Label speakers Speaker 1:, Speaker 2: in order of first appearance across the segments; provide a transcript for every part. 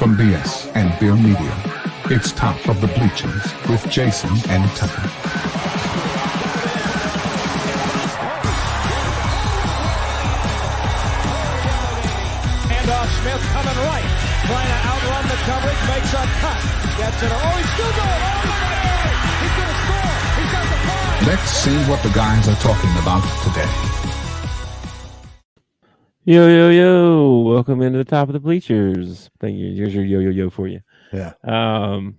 Speaker 1: From BS and Beer Media, it's Top of the Bleachers with Jason and Tucker.
Speaker 2: Handoff, Smith coming right, trying to outrun the coverage, makes a cut, gets it. Oh, he's still going all the way. He's going to score. He's got the five.
Speaker 1: Let's see what the guys are talking about today.
Speaker 3: Yo, yo, yo. Welcome into the Top of the Bleachers. Thank you. Here's your yo for you.
Speaker 4: Yeah.
Speaker 3: On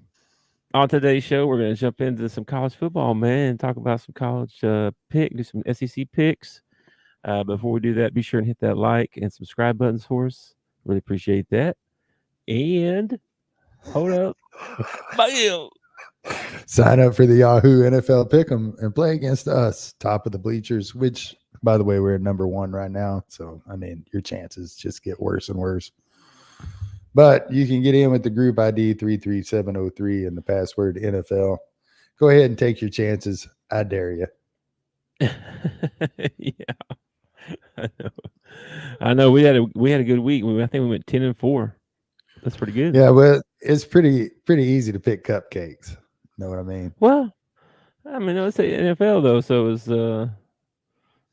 Speaker 3: today's show, we're going to jump into some college football, man, and talk about some college do some SEC picks. Before we do that, be sure and hit that like and subscribe buttons for us. Really appreciate that. And hold up. Bam!
Speaker 4: Sign up for the Yahoo NFL Pick'em and play against us, Top of the Bleachers, which, by the way, we're at number 1 right now. So, I mean, your chances just get worse and worse. But you can get in with the group ID 33703 and the password NFL. Go ahead and take your chances. I dare you.
Speaker 3: Yeah. I know. We had a good week. I think we went 10-4. That's pretty good.
Speaker 4: Yeah, well, it's pretty easy to pick cupcakes. Know what I mean?
Speaker 3: Well, I mean, let's say NFL though, so it was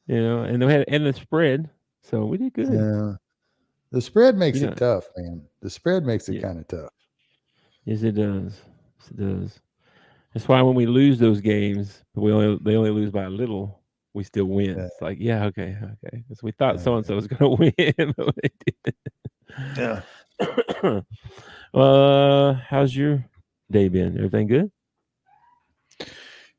Speaker 3: and they had the spread, so we did good.
Speaker 4: Yeah. The spread makes it tough, man. The spread makes it kind of tough.
Speaker 3: Yes, it does. Yes, it does. That's why when we lose those games, they only lose by a little, we still win. Yeah. It's like, okay. So we thought so and so was going to win, but they didn't.
Speaker 4: Yeah.
Speaker 3: How's your day been? Everything good?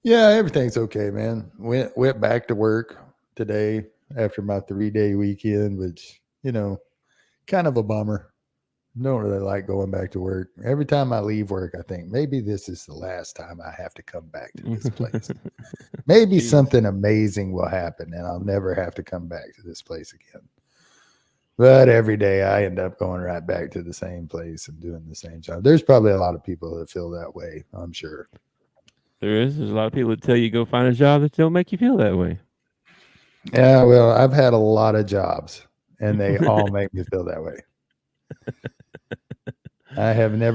Speaker 4: Yeah, everything's okay, man. Went back to work today after my 3-day weekend, which, kind of a bummer. Don't really like going back to work. Every time I leave work, I think maybe this is the last time I have to come back to this place. Maybe something amazing will happen and I'll never have to come back to this place again. But every day I end up going right back to the same place and doing the same job. There's probably a lot of people that feel that way, I'm sure.
Speaker 3: There's a lot of people that tell you go find a job that don't make you feel that way.
Speaker 4: Yeah, well, I've had a lot of jobs and they all make me feel that way. I heard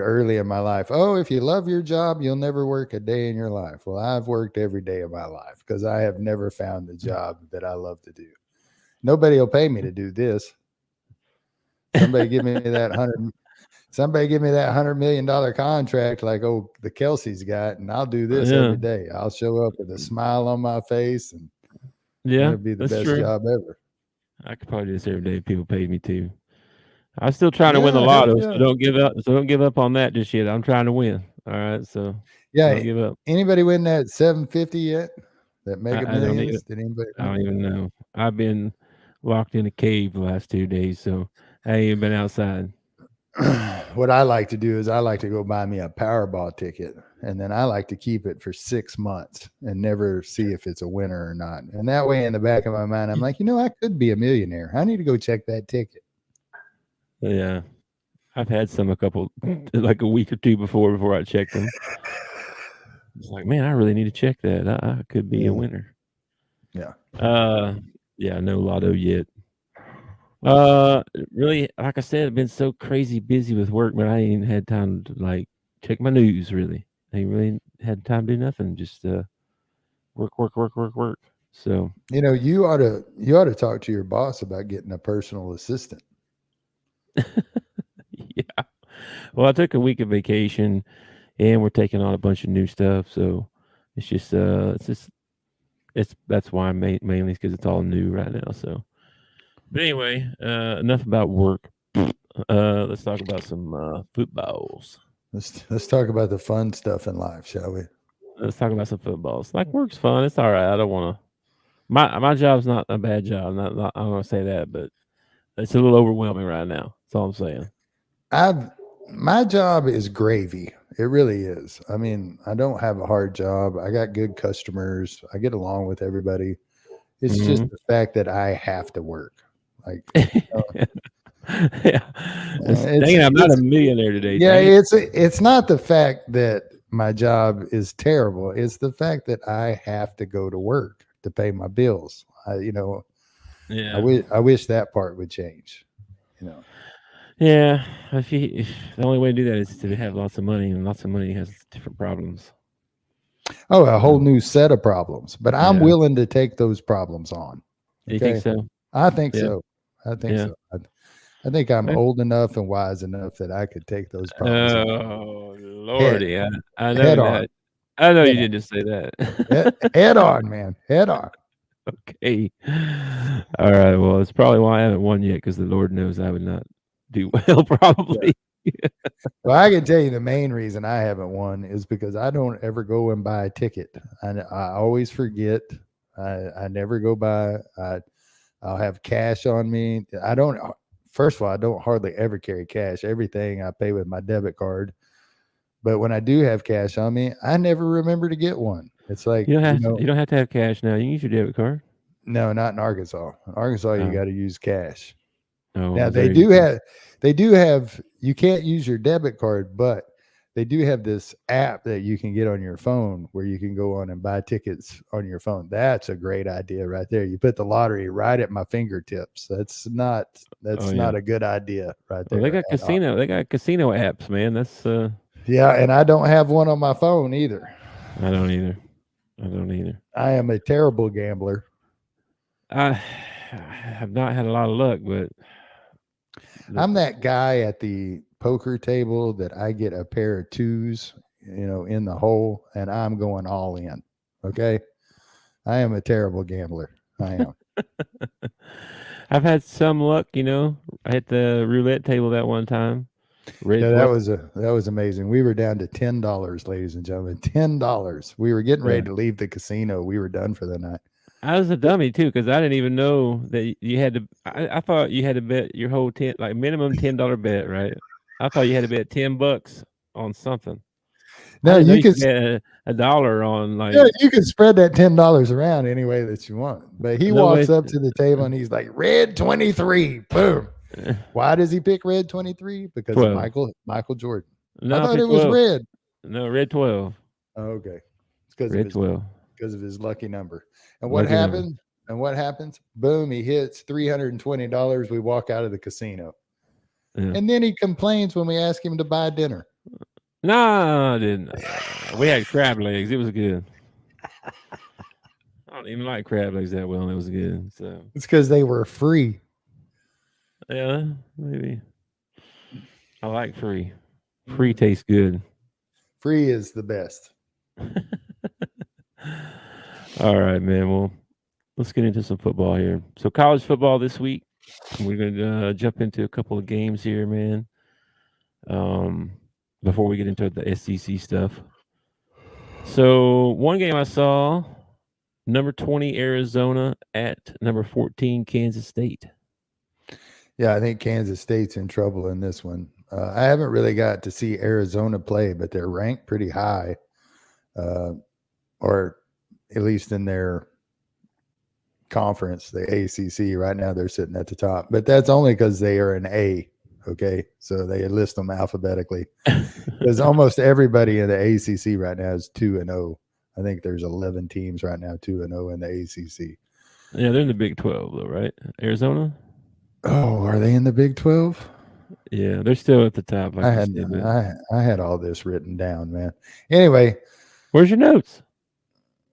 Speaker 4: early in my life, oh, if you love your job, you'll never work a day in your life. Well, I've worked every day of my life because I have never found the job that I love to do. Nobody will pay me to do this. Somebody give me that $100 million contract like, oh, the Kelsey's got, and I'll do this every day. I'll show up with a smile on my face, and it'll be the best job ever.
Speaker 3: I could probably do this every day if people paid me to. I'm still trying to win the lotto, so don't give up. So don't give up on that just yet. I'm trying to win. All right, so don't give up.
Speaker 4: Anybody win that 750 yet? That Mega Millions? Did anybody?
Speaker 3: I don't even know. I've been locked in a cave the last 2 days, so I ain't been outside.
Speaker 4: What I like to do is I like to go buy me a Powerball ticket, and then I like to keep it for 6 months and never see if it's a winner or not. And that way, in the back of my mind, I'm like, I could be a millionaire. I need to go check that ticket.
Speaker 3: Yeah, I've had some a week or two before I checked them. It's like, man, I really need to check that. I could be a winner.
Speaker 4: Yeah.
Speaker 3: Yeah, no lotto yet. Really, like I said, I've been so crazy busy with work, but I ain't even had time to check my news. Really, I ain't really had time to do nothing. Just work. So
Speaker 4: you ought to talk to your boss about getting a personal assistant.
Speaker 3: Yeah. Well, I took a week of vacation, and we're taking on a bunch of new stuff. So it's that's why mainly because it's all new right now. So. But anyway, enough about work. Let's talk about some footballs.
Speaker 4: Let's talk about the fun stuff in life, shall we?
Speaker 3: Let's talk about some footballs. Work's fun. It's all right. I don't want to. My job's not a bad job. I don't want to say that, but it's a little overwhelming right now. That's all I'm saying.
Speaker 4: My job is gravy. It really is. I mean, I don't have a hard job. I got good customers. I get along with everybody. It's just the fact that I have to work.
Speaker 3: Yeah. Dang, I'm not a millionaire today.
Speaker 4: Yeah, it's not the fact that my job is terrible. It's the fact that I have to go to work to pay my bills. I wish that part would change.
Speaker 3: Yeah, if the only way to do that is to have lots of money, and lots of money has different problems.
Speaker 4: Oh, a whole new set of problems. But I'm
Speaker 3: Yeah,
Speaker 4: willing to take those problems on.
Speaker 3: you think
Speaker 4: Okay.
Speaker 3: so?
Speaker 4: I think
Speaker 3: Yeah,
Speaker 4: so. I think
Speaker 3: yeah.
Speaker 4: so. I think I'm
Speaker 3: Okay.
Speaker 4: old enough and wise enough that I could take those problems on
Speaker 3: Oh
Speaker 4: head
Speaker 3: lordy, I know
Speaker 4: head on.
Speaker 3: that. I know
Speaker 4: Head
Speaker 3: you
Speaker 4: on.
Speaker 3: didn't just say
Speaker 4: Head,
Speaker 3: that.
Speaker 4: head on, man. Head on.
Speaker 3: Okay. All right. Well, it's probably why I haven't won yet, because the Lord knows I would not do well,
Speaker 4: Yeah.
Speaker 3: probably.
Speaker 4: Well, I can tell you the main reason I haven't won is because I don't ever go and buy a ticket. I always forget. I never go buy. I'll have cash on me. I don't. First of all, I don't hardly ever carry cash. Everything I pay with my debit card. But when I do have cash on me, I never remember to get one. It's like,
Speaker 3: You don't have to have cash now. You can use your debit card.
Speaker 4: no, not in Arkansas. In Arkansas, you
Speaker 3: Oh,
Speaker 4: got to use cash.
Speaker 3: oh,
Speaker 4: Now
Speaker 3: Missouri. You can.
Speaker 4: they do have, you can't use your debit card, but they do have this app that you can get on your phone where you can go on and buy tickets on your phone. That's a great idea right there. You put the lottery right at my fingertips. That's
Speaker 3: Oh yeah.
Speaker 4: not a good idea right
Speaker 3: Well, they
Speaker 4: there
Speaker 3: got
Speaker 4: at all.
Speaker 3: casino. They got casino apps, man. That's
Speaker 4: Yeah, and I don't have one on my phone either.
Speaker 3: I don't either. I don't either.
Speaker 4: I am a terrible gambler.
Speaker 3: I have not had a lot of luck, but
Speaker 4: I'm that guy at the poker table that I get a pair of twos, in the hole, and I'm going all in. Okay. I am a terrible gambler. I am.
Speaker 3: I've had some luck. I hit the roulette table that one time. Red
Speaker 4: Yeah,
Speaker 3: 12.
Speaker 4: that was amazing. We were down to $10, ladies and gentlemen. $10. We were getting ready
Speaker 3: Yeah.
Speaker 4: to leave the casino. We were done for the night.
Speaker 3: I was a dummy too, because I didn't even know that you had to. I thought you had to bet your whole minimum $10 bet, right? I thought you had to bet $10 on something. I
Speaker 4: No,
Speaker 3: didn't know
Speaker 4: you
Speaker 3: you
Speaker 4: could
Speaker 3: could bet a dollar on
Speaker 4: yeah, you can spread that $10 around any way that you want. But he
Speaker 3: no way.
Speaker 4: walks up to the table and he's like, red 23. Boom. Why does he pick red 23? Because of
Speaker 3: 12.
Speaker 4: Michael Jordan. I
Speaker 3: No, I
Speaker 4: thought
Speaker 3: picked
Speaker 4: it was
Speaker 3: 12.
Speaker 4: red.
Speaker 3: No, red 12.
Speaker 4: Oh, okay. It's because of
Speaker 3: Red 12.
Speaker 4: his lucky number. And what
Speaker 3: Lucky number.
Speaker 4: happened? And what happens? Boom, he hits $320. We walk out of the casino.
Speaker 3: Yeah.
Speaker 4: And then he complains when we ask him to buy dinner.
Speaker 3: No, I didn't. We had crab legs. It was good. I don't even like crab legs that well. It was good. So
Speaker 4: It's because they were free.
Speaker 3: yeah, maybe. I like free. Free tastes good.
Speaker 4: Free is the best.
Speaker 3: All right, man. Well, let's get into some football here. So college football this week. We're gonna jump into a couple of games here, man. Before we get into the SEC stuff. So one game I saw, number 20 Arizona at number 14 Kansas State.
Speaker 4: Yeah, I think Kansas State's in trouble in this one. I haven't really got to see Arizona play, but they're ranked pretty high, or at least in their conference, the ACC. Right now, they're sitting at the top, but that's only because they are an A. Okay, so they list them alphabetically. Because almost everybody in the ACC right now is 2-0. I think there's 11 teams right now 2-0 in the ACC.
Speaker 3: Yeah, they're in the Big 12 though, right? Arizona.
Speaker 4: Oh, are they in the Big 12?
Speaker 3: Yeah, they're still at the top. Like
Speaker 4: I
Speaker 3: you
Speaker 4: had
Speaker 3: said, but
Speaker 4: I had all this written down, man. Anyway,
Speaker 3: where's your notes?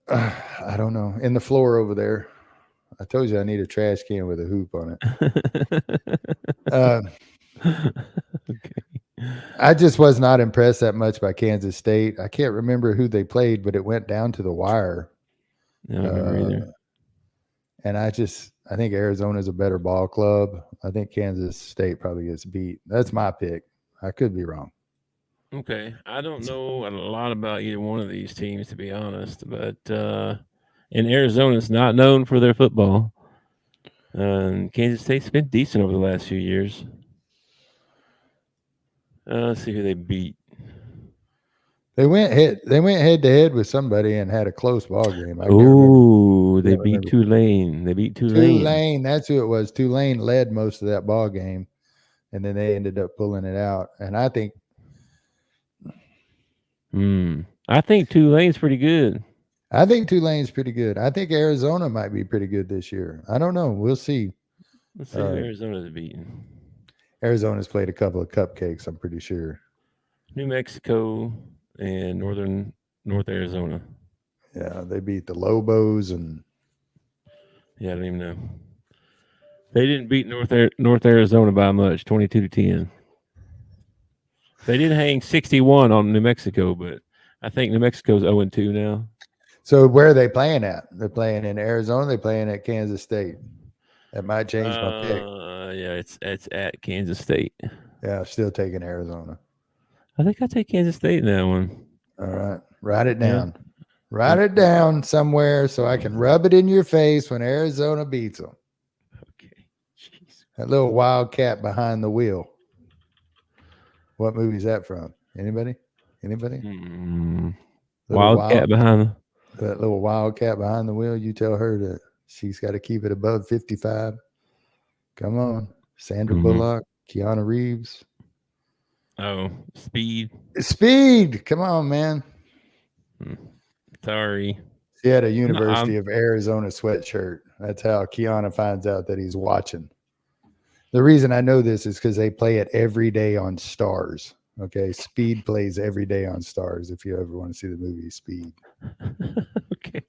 Speaker 4: I don't know. In the floor over there. I told you I need a trash can with a hoop on it.
Speaker 3: Okay.
Speaker 4: I just was not impressed that much by Kansas State. I can't remember who they played, but it went down to the wire.
Speaker 3: I don't remember either.
Speaker 4: And I think Arizona's a better ball club. I think Kansas State probably gets beat. That's my pick. I could be wrong.
Speaker 3: Okay, I don't know a lot about either one of these teams, to be honest. But and Arizona's not known for their football. Kansas State's been decent over the last few years. Let's see who they beat.
Speaker 4: They went head to head with somebody and had a close ball game.
Speaker 3: Oh, they
Speaker 4: can't
Speaker 3: beat
Speaker 4: remember.
Speaker 3: Tulane. They beat
Speaker 4: Tulane. That's who it was. Tulane led most of that ball game, and then they ended up pulling it out. And I think
Speaker 3: Tulane's pretty good.
Speaker 4: I think Tulane's pretty good. I think Arizona might be pretty good this year. I don't know. We'll see.
Speaker 3: Let's see who Arizona's beating.
Speaker 4: Arizona's played a couple of cupcakes, I'm pretty sure.
Speaker 3: New Mexico and North Arizona.
Speaker 4: Yeah, they beat the Lobos and
Speaker 3: Yeah, I don't even know. They didn't beat North Arizona by much, 22-10. They did hang 61 on New Mexico, but I think New Mexico's 0-2 now.
Speaker 4: so where are they playing at? They're playing in Arizona. They're playing at Kansas State. That might change my pick.
Speaker 3: Yeah, it's at Kansas State.
Speaker 4: Yeah, still taking Arizona.
Speaker 3: I think I take Kansas State in that one.
Speaker 4: All right, write it down. Write it down somewhere so I can rub it in your face when Arizona beats them.
Speaker 3: Okay. Jeez.
Speaker 4: That little wildcat behind the wheel. What movie is that from? Anybody?
Speaker 3: Wildcat behind
Speaker 4: that little wildcat behind the wheel. You tell her that she's got to keep it above 55. Come on, Sandra Bullock, Keanu Reeves.
Speaker 3: Oh, Speed.
Speaker 4: Come on, man.
Speaker 3: Sorry.
Speaker 4: She had a University of Arizona sweatshirt. That's how Keanu finds out that he's watching. The reason I know this is because they play it every day on Stars. Okay, Speed plays every day on Stars. If you ever want to see the movie Speed.
Speaker 3: Okay.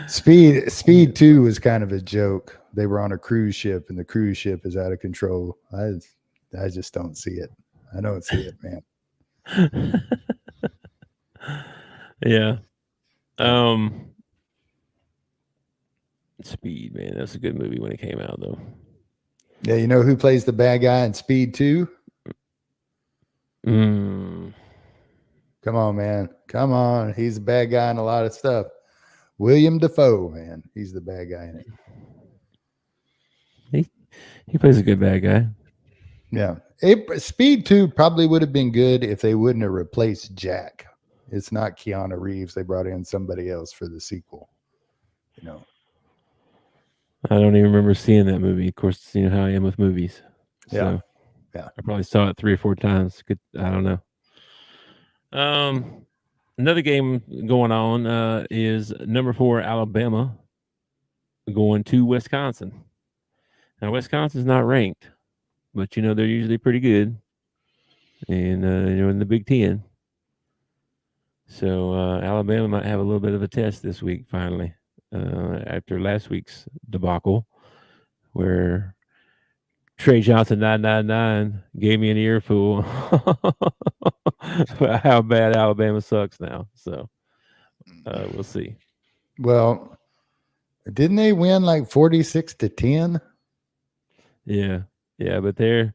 Speaker 4: Speed 2 was kind of a joke. They were on a cruise ship, and the cruise ship is out of control. I just don't see it. I don't see it, man.
Speaker 3: Yeah. Speed, man. That's a good movie when it came out, though.
Speaker 4: Yeah, you know who plays the bad guy in Speed 2?
Speaker 3: Mm.
Speaker 4: Come on, man. Come on. He's a bad guy in a lot of stuff. William Dafoe, man. He's the bad guy in
Speaker 3: it. He plays a good bad guy.
Speaker 4: Yeah. Speed 2 probably would have been good if they wouldn't have replaced Jack. It's not Keanu Reeves. They brought in somebody else for the sequel. You know.
Speaker 3: I don't even remember seeing that movie. Of course, you know how I am with movies. So
Speaker 4: yeah.
Speaker 3: I probably saw it 3 or 4 times. I don't know. Another game going on is number 4 Alabama going to Wisconsin. Now Wisconsin's not ranked, but you know they're usually pretty good, and you know in the Big Ten. So Alabama might have a little bit of a test this week finally, after last week's debacle, where Trey Johnson 999 gave me an earful about how bad Alabama sucks now. So we'll see.
Speaker 4: Well, didn't they win like 46-10?
Speaker 3: Yeah, but they're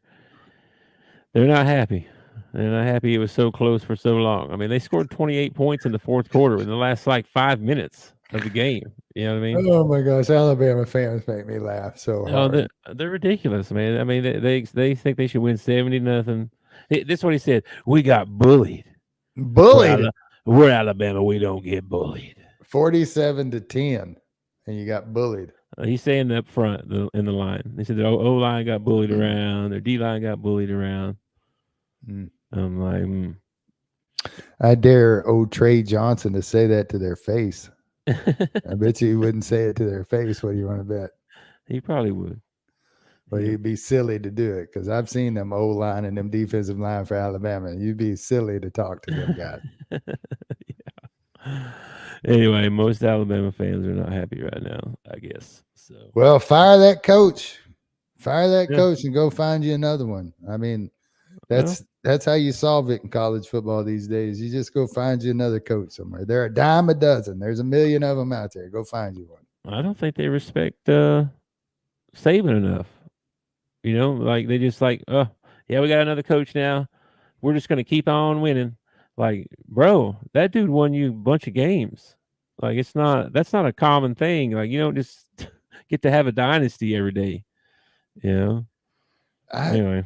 Speaker 3: not happy. They're not happy it was so close for so long. I mean, they scored 28 points in the fourth quarter in the last like 5 minutes of the game. You know what I mean?
Speaker 4: Oh my gosh, Alabama fans make me laugh so hard.
Speaker 3: They're ridiculous, man. I mean, they think they should win 70-0. This is what he said. We got bullied. We're Alabama. We don't get bullied.
Speaker 4: 47-10, and you got bullied.
Speaker 3: He's saying up front in the line. They said their O line got bullied around. Their D line got bullied around. I'm like,
Speaker 4: I dare old Trey Johnson to say that to their face. I bet you he wouldn't say it to their face. What do you want to bet?
Speaker 3: He probably would.
Speaker 4: Well, you'd be silly to do it because I've seen them O line and them defensive line for Alabama. You'd be silly to talk to them guys.
Speaker 3: Yeah. Anyway, most Alabama fans are not happy right now, I guess. So
Speaker 4: well, fire that coach. Fire that coach and go find you another one. I mean, that's how you solve it in college football these days. You just go find you another coach somewhere. They're a dime a dozen. There's a million of them out there. Go find you one.
Speaker 3: I don't think they respect Saban enough. You know, like they just like, oh, yeah, we got another coach now. We're just going to keep on winning. Like, bro, that dude won you a bunch of games. Like, that's not a common thing. Like, you don't just get to have a dynasty every day. You know? Anyway.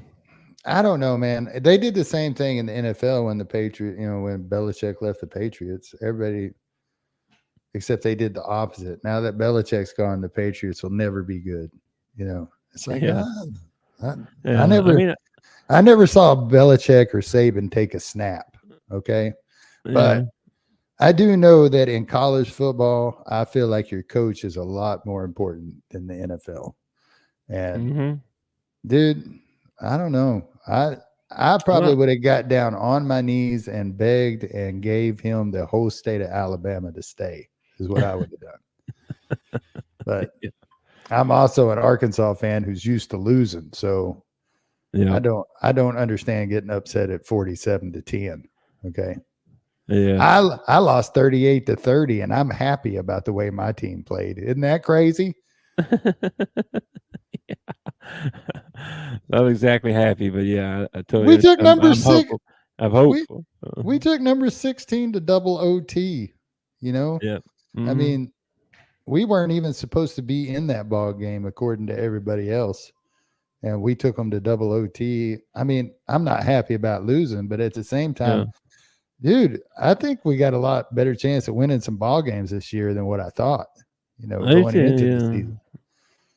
Speaker 4: I don't know, man. They did the same thing in the NFL when when Belichick left the Patriots. Everybody, except they did the opposite. Now that Belichick's gone, the Patriots will never be good. You know, it's like, I never saw Belichick or Saban take a snap. Okay. But I do know that in college football, I feel like your coach is a lot more important than the NFL. And dude, I don't know. I probably would have got down on my knees and begged and gave him the whole state of Alabama to stay, is what I would have done. But I'm also an Arkansas fan who's used to losing, so I don't understand getting upset at 47-10. Okay.
Speaker 3: Yeah.
Speaker 4: I lost 38-30, and I'm happy about the way my team played. Isn't that crazy?
Speaker 3: Not exactly happy, but yeah, I totally.
Speaker 4: We took number
Speaker 3: I'm
Speaker 4: 6.
Speaker 3: hopeful. I'm hopeful.
Speaker 4: We took number 16 to double OT. You know.
Speaker 3: Yeah.
Speaker 4: I mean, we weren't even supposed to be in that ball game according to everybody else, and we took them to double OT. I mean, I'm not happy about losing, but at the same time, dude, I think we got a lot better chance of winning some ball games this year than what I thought. You know, going into the season.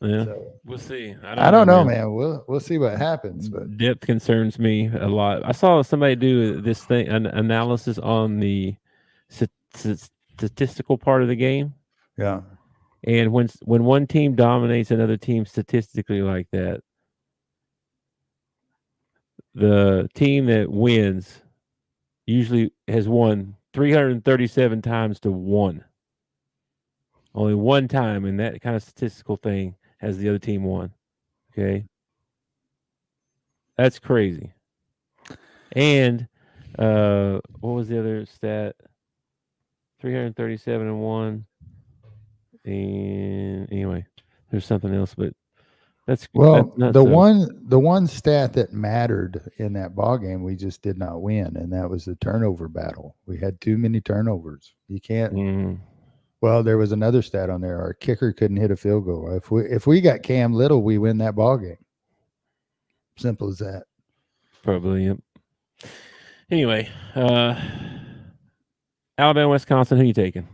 Speaker 3: Yeah,
Speaker 4: so,
Speaker 3: we'll see.
Speaker 4: I don't know, man. We'll see what happens. But
Speaker 3: depth concerns me a lot. I saw somebody do this thing, an analysis on the statistical part of the game.
Speaker 4: Yeah.
Speaker 3: And when one team dominates another team statistically like that, the team that wins usually has won 337 times to 1. Only one time in that kind of statistical thing has the other team won. Okay. That's crazy. And what was the other stat? 337-1. And anyway, there's something else, but that's
Speaker 4: the one stat that mattered in that ball game we just did not win, and that was the turnover battle. We had too many turnovers. You can't. Well, there was another stat on there. Our kicker couldn't hit a field goal. If we got Cam Little, we win that ball game. Simple as that.
Speaker 3: Probably. Yep. Anyway, Alabama, Wisconsin. Who you taking?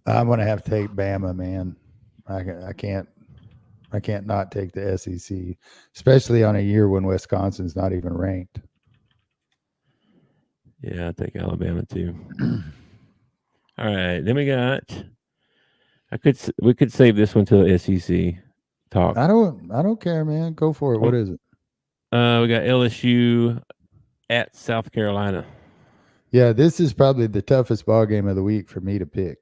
Speaker 4: I'm gonna have to take Bama, man. I can't not take the SEC, especially on a year when Wisconsin's not even ranked.
Speaker 3: Yeah, I take Alabama too. All right, then we got. We could save this one till the SEC talk.
Speaker 4: I don't care, man. Go for it. What is it?
Speaker 3: We got LSU at South Carolina.
Speaker 4: Yeah, this is probably the toughest ball game of the week for me to pick.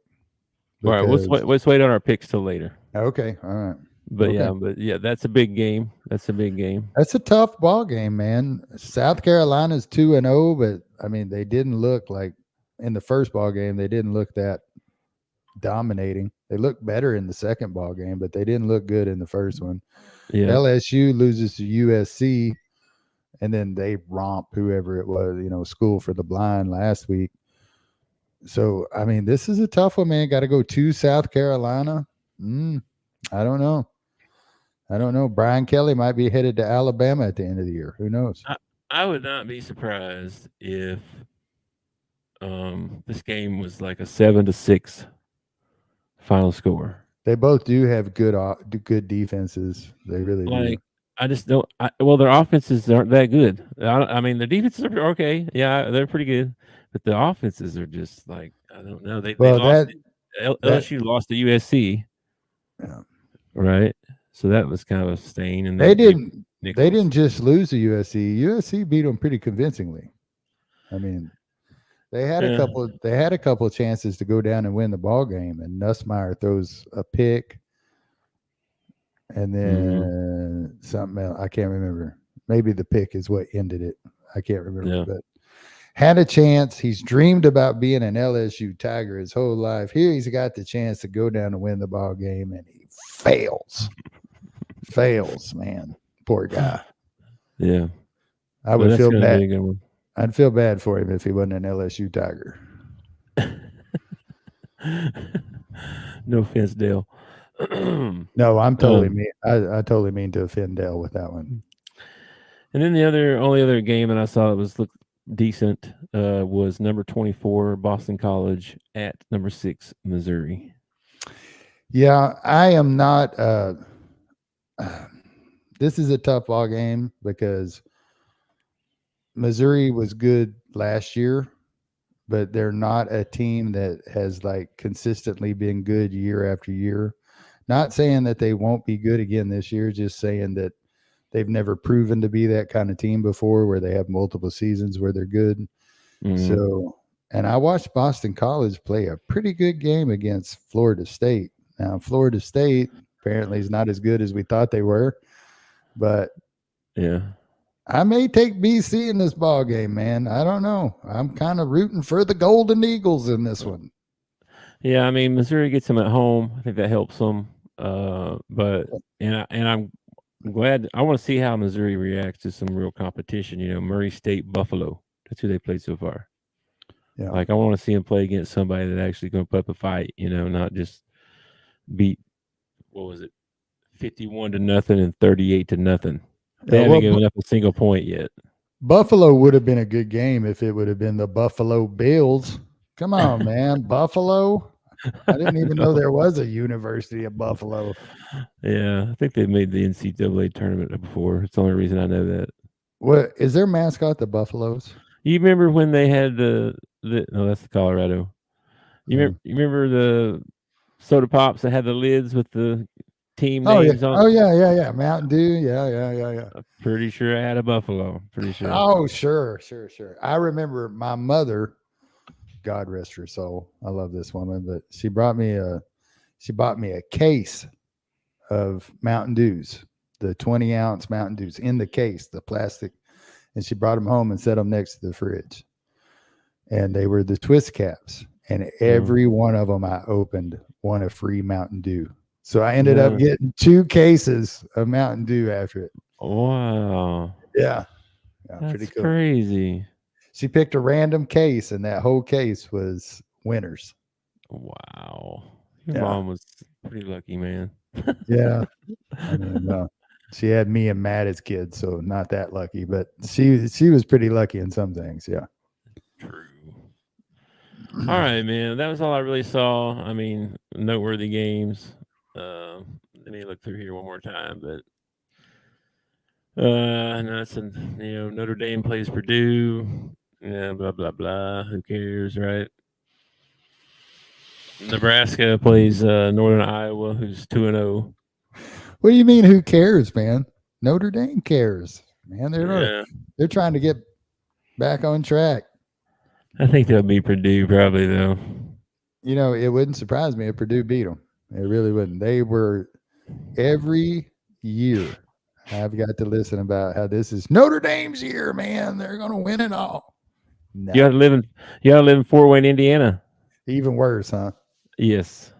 Speaker 3: All right, let's wait on our picks till later.
Speaker 4: Okay, all right.
Speaker 3: But yeah, that's a big game. That's a tough ball game, man. South Carolina's 2-0, but I mean, they didn't look like in the first ball game. They didn't look that dominating. They looked better in the second ball game, but they didn't look good in the first one. Yeah. LSU loses to USC, and then they romp whoever it was, School for the Blind last week. So, I mean, this is a tough one, man. Got to go to South Carolina. I don't know. Brian Kelly might be headed to Alabama at the end of the year. Who knows? I would not be surprised if this game was like a 7-6 final score.
Speaker 4: They both do have good defenses. They really do.
Speaker 3: I just don't. Their offenses aren't that good. I mean, their defenses are okay. Yeah, they're pretty good, but the offenses are just like I don't know. LSU lost to USC.
Speaker 4: Yeah.
Speaker 3: Right. So that was kind of a stain. And
Speaker 4: they didn't just lose to USC. USC beat them pretty convincingly. I mean, they had a couple of chances to go down and win the ball game, and Nussmeier throws a pick, and then something else. I can't remember. Maybe the pick is what ended it. I can't remember, but had a chance. He's dreamed about being an LSU Tiger his whole life. Here he's got the chance to go down and win the ball game, and he fails. Man. Poor guy.
Speaker 3: Yeah.
Speaker 4: I would feel bad. I'd feel bad for him if he wasn't an LSU Tiger.
Speaker 3: No offense, Dale.
Speaker 4: No, I'm totally mean. I totally mean to offend Dale with that one.
Speaker 3: And then the only other game that I saw that was decent was number 24 Boston College at number 6 Missouri.
Speaker 4: Yeah, I am not. This is a tough ball game because Missouri was good last year, but they're not a team that has consistently been good year after year. Not saying that they won't be good again this year, just saying that they've never proven to be that kind of team before, where they have multiple seasons where they're good. So, and I watched Boston College play a pretty good game against Florida State. Now, Florida State apparently is not as good as we thought they were, but
Speaker 3: yeah,
Speaker 4: I may take BC in this ball game, man. I don't know. I'm kind of rooting for the Golden Eagles in this one.
Speaker 3: yeah. I mean, Missouri gets them at home. I think that helps them. But I'm glad. I want to see how Missouri reacts to some real competition. Murray State, Buffalo. That's who they played so far.
Speaker 4: Yeah.
Speaker 3: Like, I want to see them play against somebody that actually going to put up a fight. Not just beat. What was it? 51-0 and 38-0. They haven't given up a single point yet.
Speaker 4: Buffalo would have been a good game if it would have been the Buffalo Bills. Come on, man. Buffalo. I didn't even know there was a University of Buffalo.
Speaker 3: Yeah, I think they made the NCAA tournament before. It's the only reason I know that.
Speaker 4: What is their mascot? The Buffaloes?
Speaker 3: You remember when they had no, that's the Colorado. You remember the soda pops that had the lids with the team names on?
Speaker 4: Oh yeah. Mountain Dew. Yeah.
Speaker 3: I'm pretty sure I had a Buffalo. Pretty sure.
Speaker 4: Oh, sure. I remember my mother, God rest her soul. I love this woman, but she bought me a case of Mountain Dews, the 20-ounce Mountain Dews in the case, the plastic, and she brought them home and set them next to the fridge. And they were the twist caps, and every one of them I opened won a free Mountain Dew. So I ended up getting 2 cases of Mountain Dew after it.
Speaker 3: Wow.
Speaker 4: Yeah.
Speaker 3: That's
Speaker 4: pretty cool.
Speaker 3: Crazy.
Speaker 4: She picked a random case, and that whole case was winners.
Speaker 3: Wow. Your mom was pretty lucky, man.
Speaker 4: Yeah. I mean, she had me and Matt as kids, so not that lucky, but she was pretty lucky in some things. Yeah.
Speaker 3: True. All right, man. That was all I really saw. I mean, noteworthy games. Let me look through here one more time, but nothing. Notre Dame plays Purdue. Yeah, blah blah blah. Who cares, right? Nebraska plays Northern Iowa, who's 2-0.
Speaker 4: What do you mean? Who cares, man? Notre Dame cares, man. They're trying to get back on track.
Speaker 3: I think they'll beat Purdue probably though.
Speaker 4: It wouldn't surprise me if Purdue beat them. It really wouldn't. They were every year. I've got to listen about how this is Notre Dame's year, man. They're going to win it all. No.
Speaker 3: You gotta live in Fort Wayne, Indiana.
Speaker 4: Even worse, huh?
Speaker 3: Yes.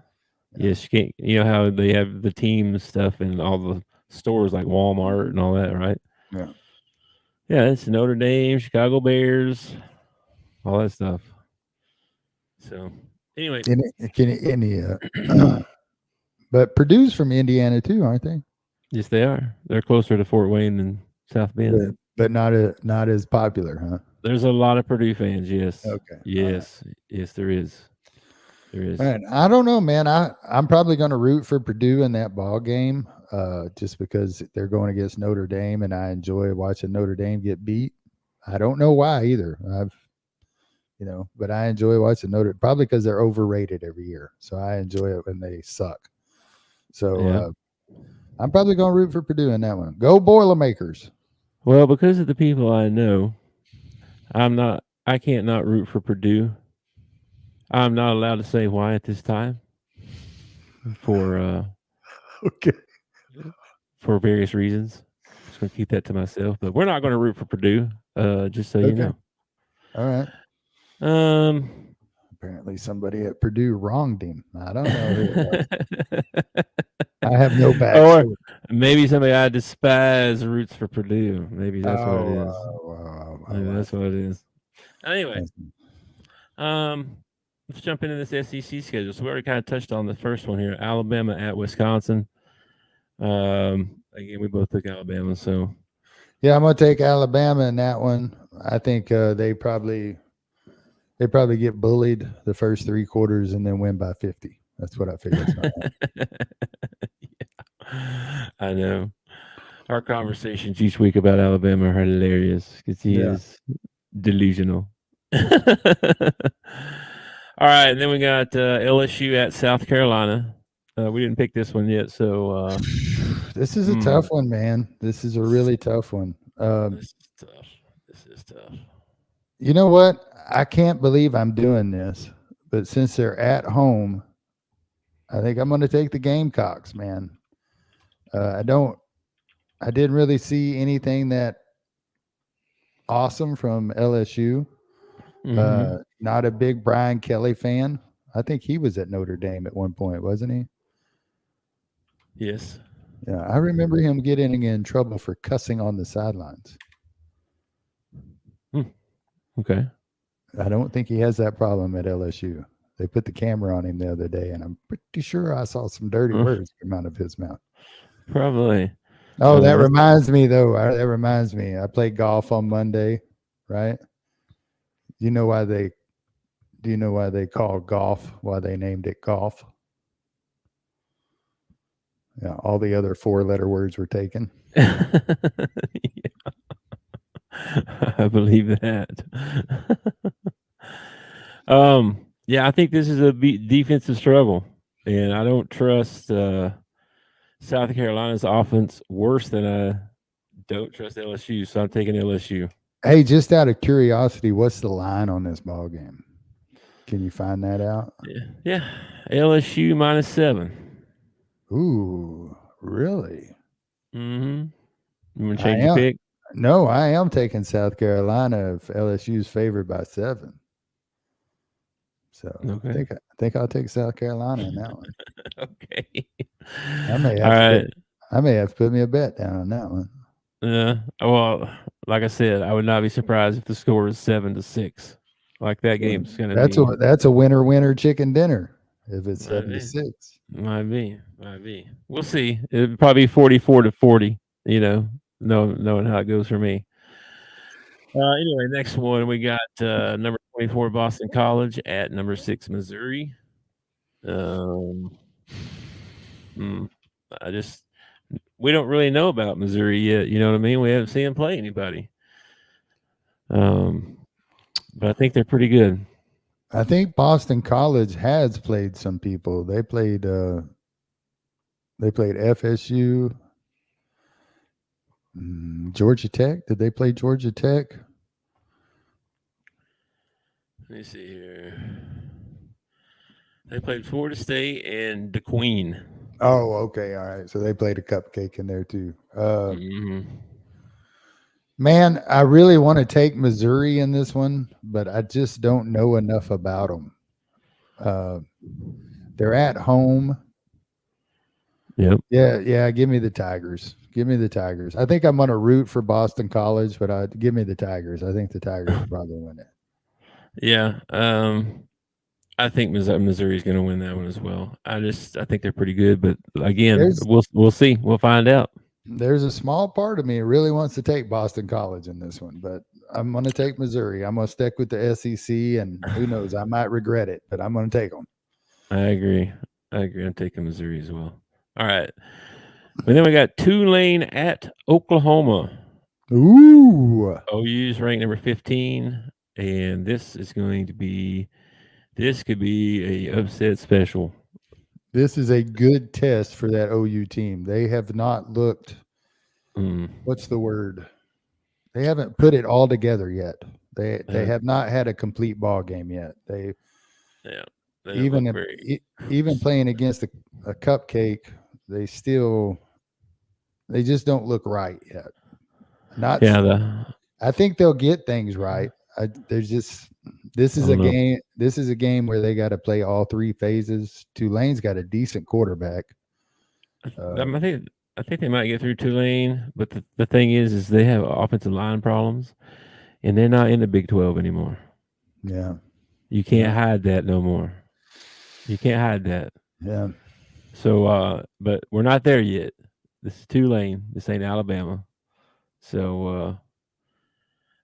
Speaker 3: Yes, you can't. You know how they have the team stuff and all the stores like Walmart and all that, right?
Speaker 4: Yeah.
Speaker 3: Yeah, it's Notre Dame, Chicago Bears, all that stuff. So, anyway.
Speaker 4: But Purdue's from Indiana too, aren't they?
Speaker 3: Yes, they are. They're closer to Fort Wayne than South Bend.
Speaker 4: But not as popular, huh?
Speaker 3: There's a lot of Purdue fans, yes.
Speaker 4: Okay.
Speaker 3: Yes. Right. Yes, there is. There is.
Speaker 4: Man, I don't know, man. I'm probably going to root for Purdue in that ball game, just because they're going against Notre Dame, and I enjoy watching Notre Dame get beat. I don't know why either. But I enjoy watching probably because they're overrated every year. So I enjoy it when they suck. So I'm probably going to root for Purdue in that one. Go Boilermakers.
Speaker 3: Well, because of the people I know, I can't not root for Purdue. I'm not allowed to say why at this time for various reasons. I'm just going to keep that to myself, but we're not going to root for Purdue, just so you know.
Speaker 4: All right. Apparently somebody at Purdue wronged him. I don't know who it was. I have no backstory.
Speaker 3: Or maybe somebody I despise roots for Purdue. Maybe that's what it is. Maybe that's what it is. Anyway, let's jump into this SEC schedule. So we already kind of touched on the first one here. Alabama at Wisconsin. Again, we both took Alabama. So
Speaker 4: yeah, I'm gonna take Alabama in that one. I think they probably get bullied the first 3 quarters and then win by 50. That's what I figured.
Speaker 3: Yeah, I know. Our conversations each week about Alabama are hilarious because he is delusional. All right, and then we got LSU at South Carolina. We didn't pick this one yet, so
Speaker 4: This is a tough one, man. This is a really tough one.
Speaker 3: this is tough. This is tough.
Speaker 4: You know what? I can't believe I'm doing this, but since they're at home, I think I'm going to take the Gamecocks, man. I didn't really see anything that awesome from LSU. Not a big Brian Kelly fan. I think he was at Notre Dame at one point, wasn't he?
Speaker 3: Yes.
Speaker 4: Yeah, I remember him getting in trouble for cussing on the sidelines.
Speaker 3: Okay.
Speaker 4: I don't think he has that problem at LSU. They put the camera on him the other day, and I'm pretty sure I saw some dirty words come out of his mouth.
Speaker 3: Probably.
Speaker 4: Oh, that reminds me, though. That reminds me. I played golf on Monday, right? Do you know why they call golf? Why they named it golf? Yeah, all the other 4-letter words were taken.
Speaker 3: Yeah. I believe that. Yeah, I think this is a defensive struggle, and I don't trust South Carolina's offense worse than I don't trust LSU, so I'm taking LSU.
Speaker 4: Hey, just out of curiosity, what's the line on this ball game? Can you find that out?
Speaker 3: Yeah. LSU -7.
Speaker 4: Ooh, really?
Speaker 3: You want to change your pick?
Speaker 4: No, I am taking South Carolina if LSU's favored by 7. So
Speaker 3: Okay.
Speaker 4: I think I'll take South Carolina in that one.
Speaker 3: Okay.
Speaker 4: I may have to put me a bet down on that one.
Speaker 3: Yeah. Well, like I said, I would not be surprised if the score is 7-6. Like that game's gonna be.
Speaker 4: That's a winner chicken dinner if it's 7-6.
Speaker 3: Might be. We'll see. It'll probably be 44-40. Knowing how it goes for me. Anyway, next one we got number 24 Boston College at number 6 Missouri. We don't really know about Missouri yet. You know what I mean? We haven't seen them play anybody. But I think they're pretty good.
Speaker 4: I think Boston College has played some people. They played FSU, Georgia Tech. Did they play Georgia Tech?
Speaker 3: Let me see here. They played Florida State and the Queen.
Speaker 4: Oh, okay. All right. So they played a cupcake in there too. Man, I really want to take Missouri in this one, but I just don't know enough about them. They're at home.
Speaker 3: Yep.
Speaker 4: Yeah. Give me the Tigers. I think I'm going to root for Boston College, but give me the Tigers. I think the Tigers will probably win it.
Speaker 3: Yeah. I think Missouri's going to win that one as well. I think they're pretty good, but again, we'll see. We'll find out.
Speaker 4: There's a small part of me that really wants to take Boston College in this one, but I'm going to take Missouri. I'm going to stick with the SEC, and who knows, I might regret it, but I'm going to take them.
Speaker 3: I agree. I'm taking Missouri as well. All right. And then we got Tulane at Oklahoma.
Speaker 4: Ooh.
Speaker 3: OU's ranked number 15, and this could be a upset special.
Speaker 4: This is a good test for that OU team. They have not looked. What's the word? They haven't put it all together yet. They have not had a complete ball game yet. They even playing against a cupcake, they just don't look right yet. I think they'll get things right. This is a game where they got to play all 3 phases. Tulane's got a decent quarterback.
Speaker 3: I think they might get through Tulane, but the thing is they have offensive line problems, and they're not in the Big 12 anymore.
Speaker 4: Yeah,
Speaker 3: you can't hide that no more. You can't hide that.
Speaker 4: Yeah.
Speaker 3: So, but we're not there yet. This is Tulane. This ain't Alabama. So,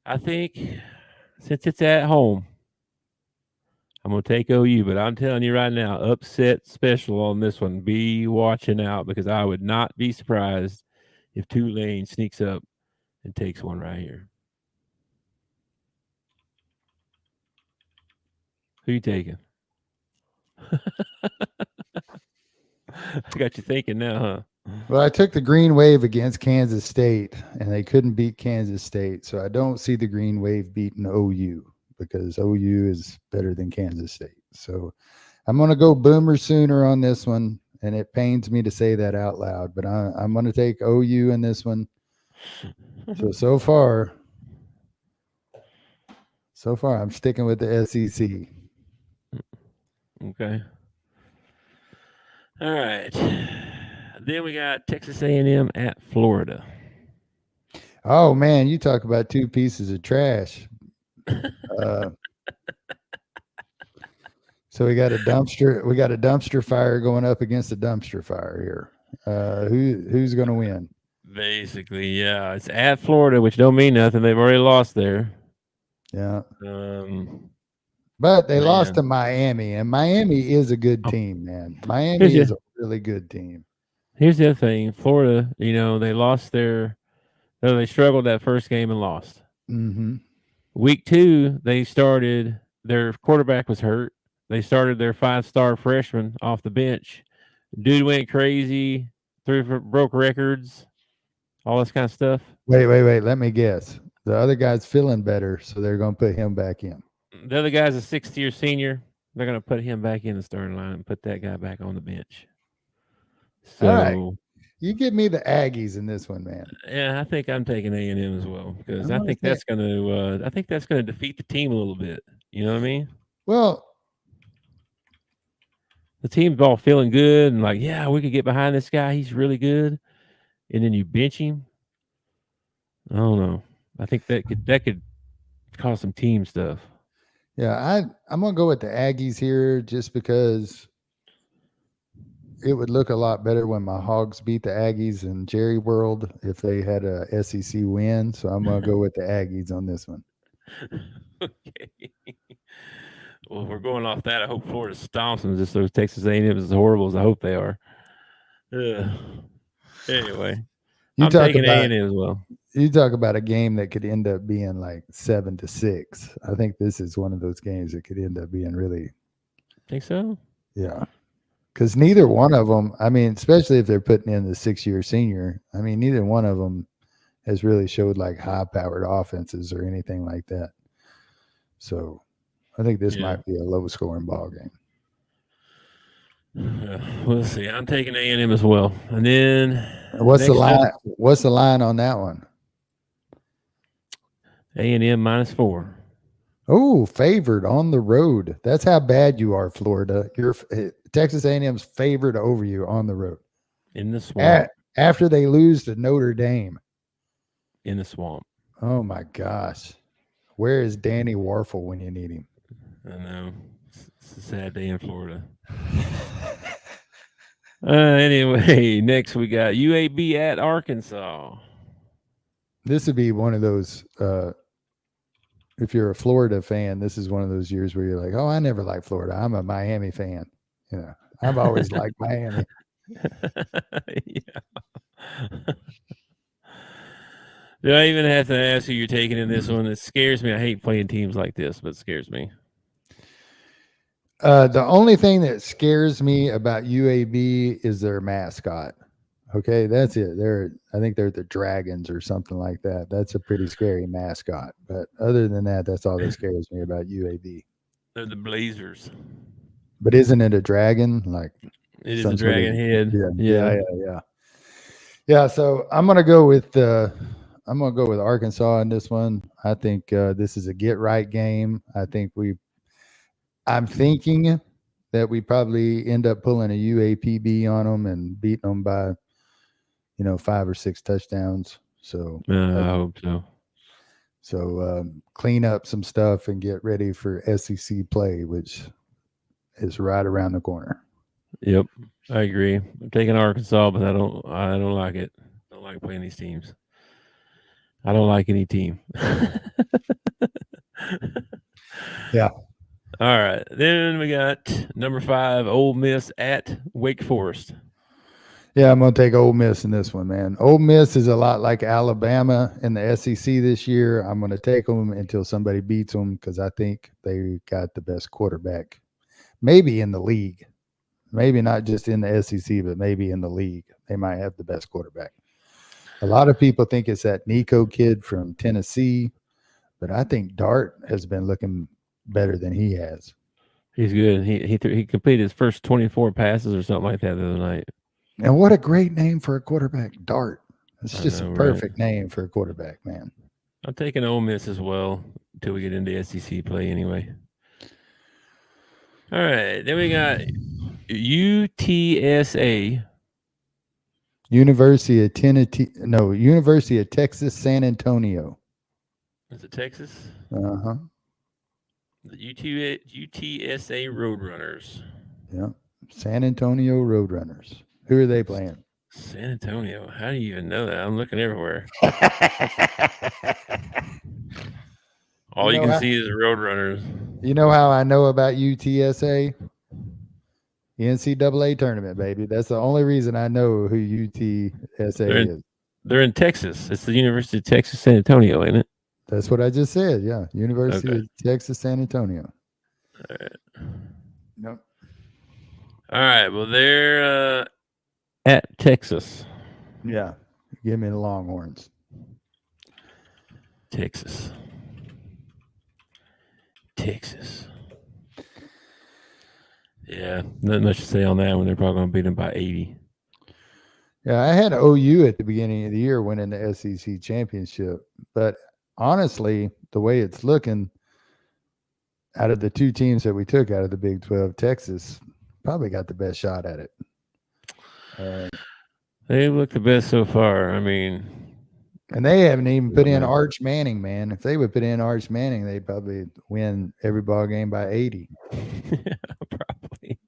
Speaker 3: I think since it's at home, I'm going to take OU, but I'm telling you right now, upset special on this one. Be watching out, because I would not be surprised if Tulane sneaks up and takes one right here. Who you taking? I got you thinking now, huh?
Speaker 4: Well, I took the green wave against Kansas State, and they couldn't beat Kansas State. So I don't see the green wave beating OU because OU is better than Kansas State. So I'm going to go Boomer Sooner on this one, and it pains me to say that out loud, but I'm going to take OU in this one. So far, I'm sticking with the SEC.
Speaker 3: Okay. All right. Then we got Texas A&M at Florida.
Speaker 4: Oh man, you talk about two pieces of trash. So we got a dumpster fire going up against a dumpster fire here. Who's going to win?
Speaker 3: Basically, yeah, it's at Florida, which don't mean nothing. They've already lost there.
Speaker 4: Yeah.
Speaker 3: Um,
Speaker 4: But they lost
Speaker 3: man.
Speaker 4: to Miami, and Miami is a good team, man. Miami is a really good team.
Speaker 3: Here's the other thing: Florida, they lost they struggled that first game and lost.
Speaker 4: Mm-hmm.
Speaker 3: Week 2, they started. Their quarterback was hurt. They started their 5-star freshman off the bench. Dude went crazy, broke records, all this kind of stuff.
Speaker 4: Wait. Let me guess. The other guy's feeling better, so they're going to put him back in.
Speaker 3: The other guy's a 6th-year senior. They're going to put him back in the starting line and put that guy back on the bench. So,
Speaker 4: all right. You give me the Aggies in this one, man.
Speaker 3: Yeah, I think I'm taking A&M as well because I think that's going to defeat the team a little bit. You know what I mean?
Speaker 4: Well,
Speaker 3: the team's all feeling good and like, yeah, we could get behind this guy. He's really good, and then you bench him. I don't know. I think that could cause some team stuff.
Speaker 4: Yeah, I'm gonna go with the Aggies here just because it would look a lot better when my Hogs beat the Aggies in Jerry World if they had a SEC win. So I'm gonna go with the Aggies on this one.
Speaker 3: Okay. Well, if we're going off that, I hope Florida stomps them just so Texas A&M is as horrible as I hope they are. Anyway, I'm taking A&M as well.
Speaker 4: You talk about a game that could end up being like 7-6. I think this is one of those games that could end up being really.
Speaker 3: Think so?
Speaker 4: Yeah. Because neither one of them, I mean, especially if they're putting in the 6-year senior, I mean, neither one of them has really showed like high-powered offenses or anything like that. So I think this might be a low-scoring ball game.
Speaker 3: We'll see. I'm taking A&M as well. And then
Speaker 4: what's the line? What's the line on that one?
Speaker 3: A&M -4.
Speaker 4: Oh, favored on the road. That's how bad you are, Florida. Texas A&M's favored over you on the road.
Speaker 3: In the swamp.
Speaker 4: After they lose to Notre Dame.
Speaker 3: In the swamp.
Speaker 4: Oh, my gosh. Where is Danny Warfel when you need him?
Speaker 3: I know. It's a sad day in Florida. Anyway, next we got UAB at Arkansas.
Speaker 4: This would be one of those if you're a Florida fan, this is one of those years where you're like, oh, I never liked Florida. I'm a Miami fan. I've always liked Miami.
Speaker 3: Yeah. Do I even have to ask who you're taking in this one? It scares me. I hate playing teams like this, but it scares me.
Speaker 4: The only thing that scares me about UAB is their mascot. Okay, that's it. I think they're the Dragons or something like that. That's a pretty scary mascot. But other than that, that's all that scares me about UAB.
Speaker 3: They're the Blazers.
Speaker 4: But isn't it a dragon? Like
Speaker 3: it is a dragon head.
Speaker 4: Yeah. So I'm gonna go with Arkansas in this one. I think this is a get right game. I'm thinking that we probably end up pulling a UAPB on them and beating them by 5 or 6 touchdowns. So
Speaker 3: I hope so.
Speaker 4: So clean up some stuff and get ready for SEC play, which is right around the corner.
Speaker 3: Yep, I agree. I'm taking Arkansas, but I don't like it. I don't like playing these teams. I don't like any team.
Speaker 4: Yeah.
Speaker 3: All right. Then we got number 5, Ole Miss at Wake Forest.
Speaker 4: Yeah, I'm going to take Ole Miss in this one, man. Ole Miss is a lot like Alabama in the SEC this year. I'm going to take them until somebody beats them because I think they got the best quarterback maybe in the league. maybe not just in the SEC, but maybe in the league. They might have the best quarterback. A lot of people think it's that Nico kid from Tennessee, but I think Dart has been looking better than he has.
Speaker 3: He's good. He completed his first 24 passes or something like that the other night.
Speaker 4: And what a great name for a quarterback, Dart. It's
Speaker 3: I
Speaker 4: just
Speaker 3: know,
Speaker 4: a
Speaker 3: right?
Speaker 4: perfect name for a quarterback, man.
Speaker 3: I'm taking Ole Miss as well until we get into SEC play anyway. All right, then we got UTSA.
Speaker 4: University of Texas, San Antonio.
Speaker 3: Is it Texas?
Speaker 4: Uh-huh.
Speaker 3: The UTSA Roadrunners.
Speaker 4: Yeah. San Antonio Roadrunners. Who are they playing?
Speaker 3: San Antonio. How do you even know that? I'm looking everywhere. All you can see is Roadrunners.
Speaker 4: You know how I know about UTSA? The NCAA tournament, baby. That's the only reason I know who UTSA is.
Speaker 3: They're in Texas. It's the University of Texas, San Antonio, ain't it?
Speaker 4: That's what I just said. Yeah. University of Texas, San Antonio.
Speaker 3: All right.
Speaker 4: Nope.
Speaker 3: All right. Well, they're at Texas.
Speaker 4: Yeah. Give me the Longhorns.
Speaker 3: Texas. Yeah, nothing much to say on that one. They're probably going to beat them by 80.
Speaker 4: Yeah, I had OU at the beginning of the year winning the SEC championship. But honestly, the way it's looking, out of the two teams that we took out of the Big 12, Texas probably got the best shot at it.
Speaker 3: They look the best so far. I mean,
Speaker 4: and they haven't even put in Arch Manning, man. If they would put in Arch Manning, they'd probably win every ball game by 80.
Speaker 3: Probably.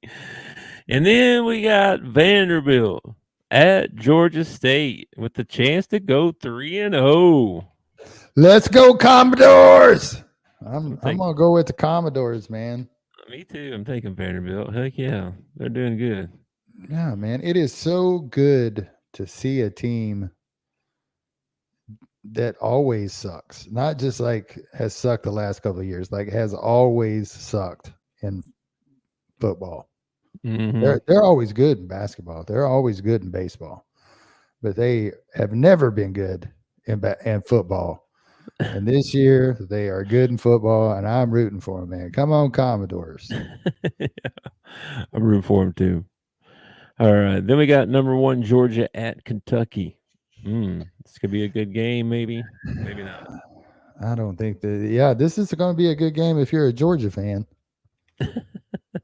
Speaker 3: And then we got Vanderbilt at Georgia State with the chance to go 3-0.
Speaker 4: Let's go Commodores! I'm gonna go with the Commodores, man.
Speaker 3: Me too. I'm taking Vanderbilt. Heck yeah, they're doing good.
Speaker 4: Yeah, man, it is so good to see a team that always sucks, not just like has sucked the last couple of years, like has always sucked in football.
Speaker 3: Mm-hmm.
Speaker 4: They're always good in basketball. They're always good in baseball, but they have never been good in football. And this year they are good in football, and I'm rooting for them, man. Come on, Commodores.
Speaker 3: Yeah, I'm rooting for them too. All right, then we got number 1 Georgia at Kentucky. This could be a good game, maybe not.
Speaker 4: I don't think that. Yeah, this is going to be a good game if you're a Georgia fan.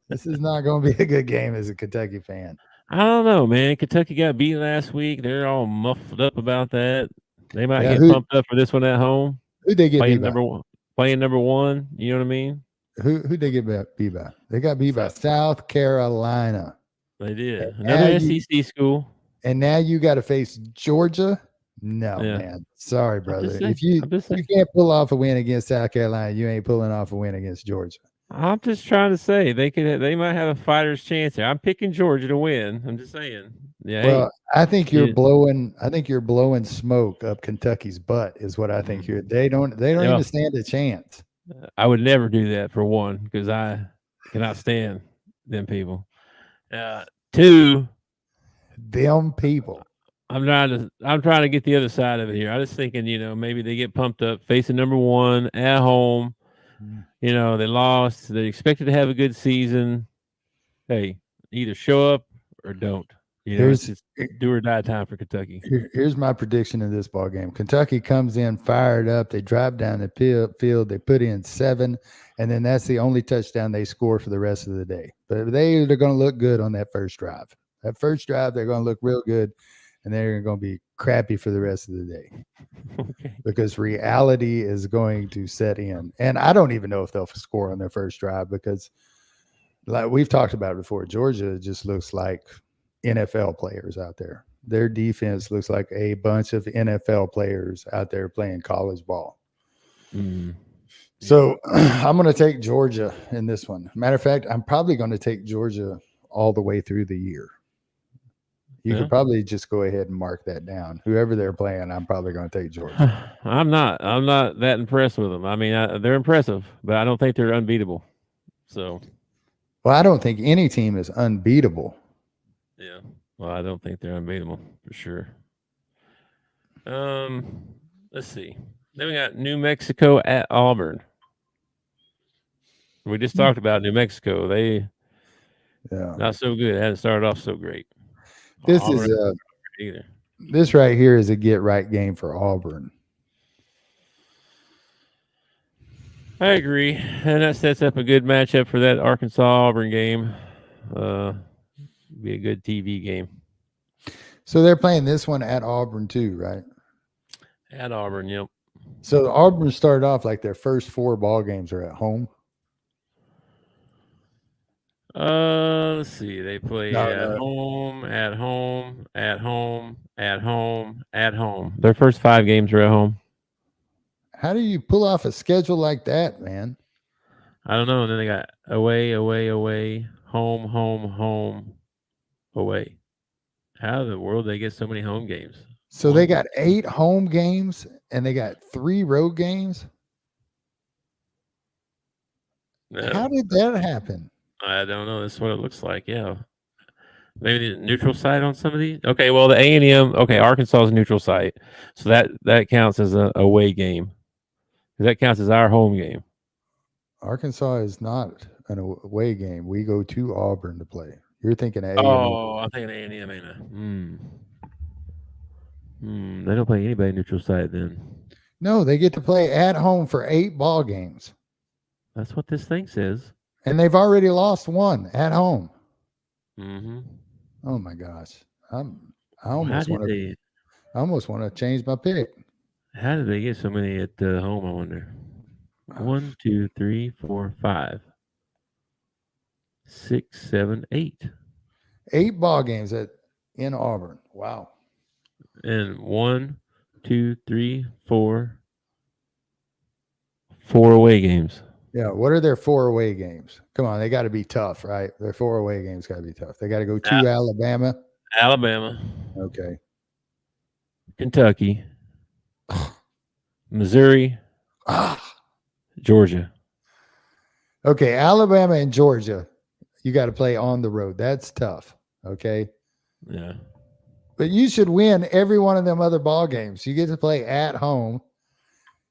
Speaker 4: This is not going to be a good game as a Kentucky fan.
Speaker 3: I don't know, man. Kentucky got beat last week. They're all muffled up about that. They might get pumped up for this one at home.
Speaker 4: Who they get
Speaker 3: playing
Speaker 4: beat
Speaker 3: number
Speaker 4: by?
Speaker 3: one? Playing number 1. You know what I mean?
Speaker 4: Who they get beat by? They got beat by South Carolina.
Speaker 3: They did. Another SEC school.
Speaker 4: And now you got to face Georgia. No, man. Sorry, brother. If you can't pull off a win against South Carolina, you ain't pulling off a win against Georgia.
Speaker 3: I'm just trying to say they might have a fighter's chance here. I'm picking Georgia to win. I'm just saying. Yeah.
Speaker 4: Well, I think you're blowing. I think you're blowing smoke up Kentucky's butt. Is what I think you're. They don't even stand a chance.
Speaker 3: I would never do that for one because I cannot stand them people. 2,
Speaker 4: them people.
Speaker 3: I'm trying to get the other side of it here. I was thinking, maybe they get pumped up facing number 1 at home. They lost. They expected to have a good season. Hey, either show up or don't. It's do or die time for Kentucky.
Speaker 4: Here's my prediction of this ball game. Kentucky comes in fired up. They drive down the field. They put in 7, and then that's the only touchdown they score for the rest of the day. But they're going to look good on that first drive. That first drive, they're going to look real good, and they're going to be crappy for the rest of the day.
Speaker 3: Okay.
Speaker 4: Because reality is going to set in. And I don't even know if they'll score on their first drive because, like we've talked about it before, Georgia just looks like NFL players out there. Their defense looks like a bunch of NFL players out there playing college ball. So I'm going to take Georgia in this one. Matter of fact, I'm probably going to take Georgia all the way through the year. You could probably just go ahead and mark that down. Whoever they're playing, I'm probably going to take Georgia.
Speaker 3: I'm not that impressed with them. I mean, they're impressive, but I don't think they're unbeatable. So
Speaker 4: Well, I don't think any team is unbeatable.
Speaker 3: Yeah. Well, I don't think they're unbeatable for sure. Let's see. Then we got New Mexico at Auburn. We just talked about New Mexico. They
Speaker 4: Yeah.
Speaker 3: not so good. They hadn't started off so great.
Speaker 4: This
Speaker 3: Auburn
Speaker 4: is a
Speaker 3: either.
Speaker 4: this right here is a get right game for Auburn.
Speaker 3: I agree, and that sets up a good matchup for that Arkansas Auburn game. Be a good TV game
Speaker 4: So they're playing this one at Auburn too, right?
Speaker 3: at Auburn. Yep.
Speaker 4: So Auburn started off like their first 4 ball games are at home.
Speaker 3: Let's see. They play
Speaker 4: No,
Speaker 3: at
Speaker 4: no.
Speaker 3: home, at home, at home, at home, at home. Their first 5 games are at home.
Speaker 4: How do you pull off a schedule like that, man?
Speaker 3: I don't know. And then they got away, away, away, home, home, home, away. How in the world they get so many home games?
Speaker 4: So they got 8 home games and they got 3 road games.
Speaker 3: No,
Speaker 4: How did that happen?
Speaker 3: I don't know. That's what it looks like. Yeah. Maybe the neutral site on some of these. Okay, well the A&M. Okay, Arkansas is neutral site, so that counts as a away game. That counts as our home game.
Speaker 4: Arkansas is not an away game. We go to Auburn to play. You're thinking of A&M.
Speaker 3: Oh, I'm thinking A&M. Ain't I? They don't play anybody neutral site then.
Speaker 4: No, they get to play at home for 8 ball games.
Speaker 3: That's what this thing says.
Speaker 4: And they've already lost 1 at home.
Speaker 3: Mm-hmm.
Speaker 4: Oh my gosh. I
Speaker 3: How
Speaker 4: almost
Speaker 3: did
Speaker 4: want to change my pick.
Speaker 3: How did they get so many at home? I wonder. 1, 2, 3, 4, 5, 6, 7, 8.
Speaker 4: 8 ball games in Auburn. Wow.
Speaker 3: And 1, 2, 3, 4 away games.
Speaker 4: Yeah. What are their 4 away games? Come on, they got to be tough, right? Their 4 away games got to be tough. They got to go to Alabama.
Speaker 3: Alabama.
Speaker 4: Okay.
Speaker 3: Kentucky. Missouri. Georgia.
Speaker 4: Okay, Alabama and Georgia, you got to play on the road. That's tough. Okay.
Speaker 3: Yeah.
Speaker 4: But you should win every one of them other ball games. You get to play at home.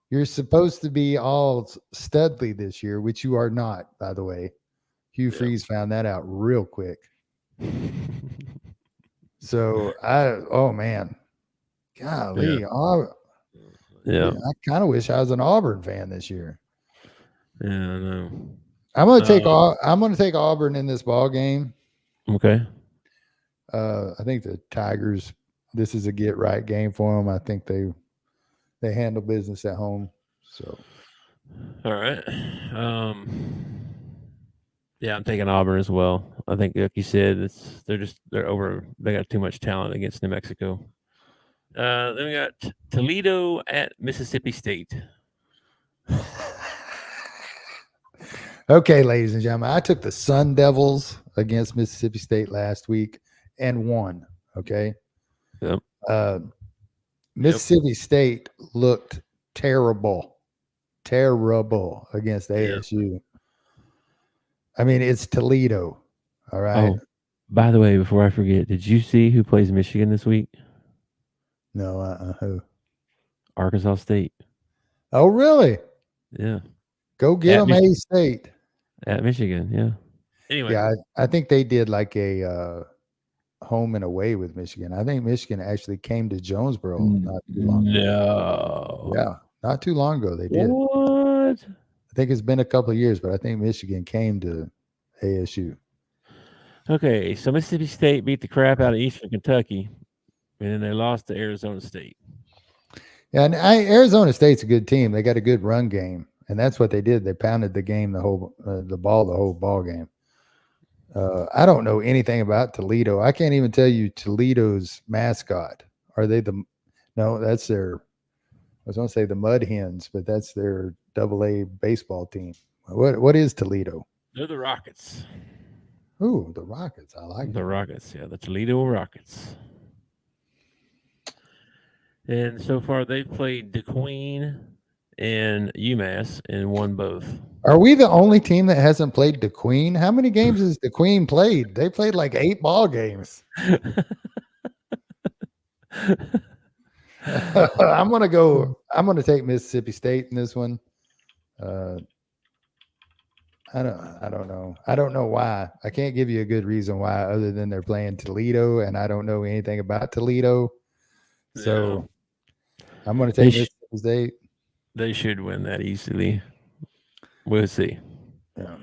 Speaker 4: You're supposed to be all Studley this year, which you are not, by the way. Hugh Freeze found that out real quick. So oh man, golly,
Speaker 3: Yeah.
Speaker 4: I kind of wish I was an Auburn fan this year.
Speaker 3: Yeah, I know.
Speaker 4: I'm gonna take Auburn in this ball game.
Speaker 3: Okay.
Speaker 4: I think the Tigers. This is a get right game for them. I think they handle business at home. So,
Speaker 3: all right. Yeah, I'm taking Auburn as well. I think, like you said, they're over. They got too much talent against New Mexico. Then we got Toledo at Mississippi State.
Speaker 4: okay, ladies and gentlemen, I took the Sun Devils against Mississippi State last week and won. Okay.
Speaker 3: Yep.
Speaker 4: Mississippi State looked terrible against ASU. Yep. I mean, it's Toledo. All right.
Speaker 3: Oh, by the way, before I forget, did you see who plays Michigan this week?
Speaker 4: No, who?
Speaker 3: Arkansas State.
Speaker 4: Oh, really?
Speaker 3: Yeah.
Speaker 4: Go get them, A-State.
Speaker 3: At Michigan, yeah. Anyway.
Speaker 4: Yeah, I think they did like a home and away with Michigan. I think Michigan actually came to Jonesboro not too long ago.
Speaker 3: No.
Speaker 4: Yeah, not too long ago they did.
Speaker 3: What?
Speaker 4: I think it's been a couple of years, but I think Michigan came to ASU.
Speaker 3: Okay, so Mississippi State beat the crap out of Eastern Kentucky, and then they lost to Arizona State.
Speaker 4: Yeah, and Arizona State's a good team. They got a good run game, and that's what they did. They pounded the game, the whole ball game. I don't know anything about Toledo. I can't even tell you Toledo's mascot. Are they no, that's their, I was going to say the Mud Hens, but that's their AA baseball team. What is Toledo?
Speaker 3: They're the Rockets.
Speaker 4: Ooh, the Rockets. I like
Speaker 3: the Rockets. Yeah, the Toledo Rockets. And so far they've played DeQueen and UMass and won both.
Speaker 4: Are we the only team that hasn't played the Queen? How many games has the Queen played? They played like 8 ball games. I'm gonna take Mississippi State in this one. I don't know. I don't know why. I can't give you a good reason why, other than they're playing Toledo, and I don't know anything about Toledo. So I'm gonna take Mississippi State.
Speaker 3: They should win that easily. We'll see.
Speaker 4: Yeah.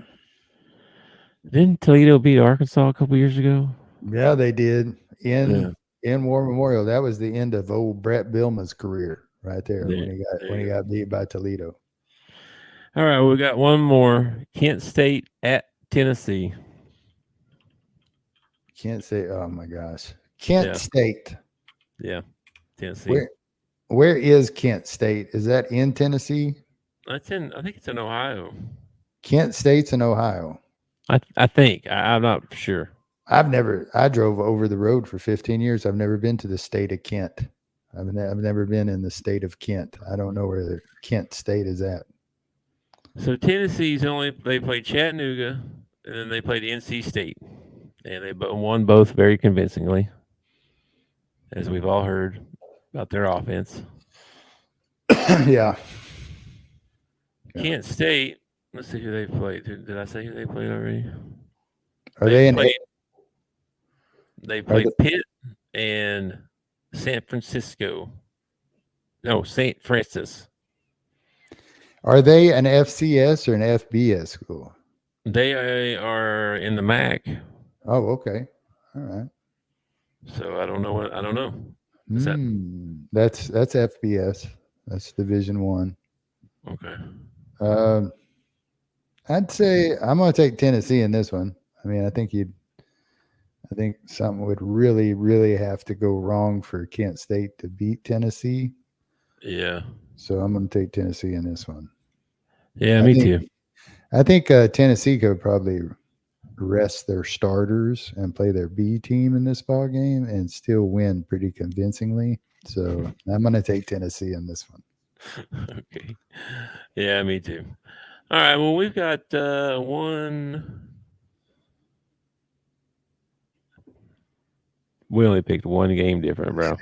Speaker 3: Didn't Toledo beat Arkansas a couple years ago?
Speaker 4: Yeah, they did in War Memorial. That was the end of old Brett Bielema's career right there when he got beat by Toledo.
Speaker 3: All right, we got one more. Kent State at Tennessee.
Speaker 4: Kent State. Oh my gosh, Kent State.
Speaker 3: Yeah, Tennessee.
Speaker 4: Where is Kent State? Is that in Tennessee?
Speaker 3: I think it's in Ohio.
Speaker 4: Kent State's in Ohio.
Speaker 3: I think. I'm not sure.
Speaker 4: I drove over the road for 15 years. I've never been to the state of Kent. I've never been in the state of Kent. I don't know where the Kent State is at.
Speaker 3: So Tennessee's they played Chattanooga, and then they played NC State, and they won both very convincingly, as we've all heard about their offense.
Speaker 4: Yeah.
Speaker 3: Kent State. Let's see who they played. Did I say who they played already? They played Pitt and San Francisco. No, St. Francis.
Speaker 4: Are they an FCS or an FBS school?
Speaker 3: They are in the MAC.
Speaker 4: Oh, okay. All right.
Speaker 3: So I don't know.
Speaker 4: That's FBS. That's Division I.
Speaker 3: Okay.
Speaker 4: I'd say I'm going to take Tennessee in this one. I mean, I think something would really, really have to go wrong for Kent State to beat Tennessee.
Speaker 3: Yeah.
Speaker 4: So I'm going to take Tennessee in this one.
Speaker 3: Yeah, me too.
Speaker 4: I think Tennessee could probably rest their starters and play their B team in this ball game and still win pretty convincingly. So I'm going to take Tennessee in this one.
Speaker 3: Okay. Yeah, me too. All right. Well, we've got one. We only picked one game different, bro.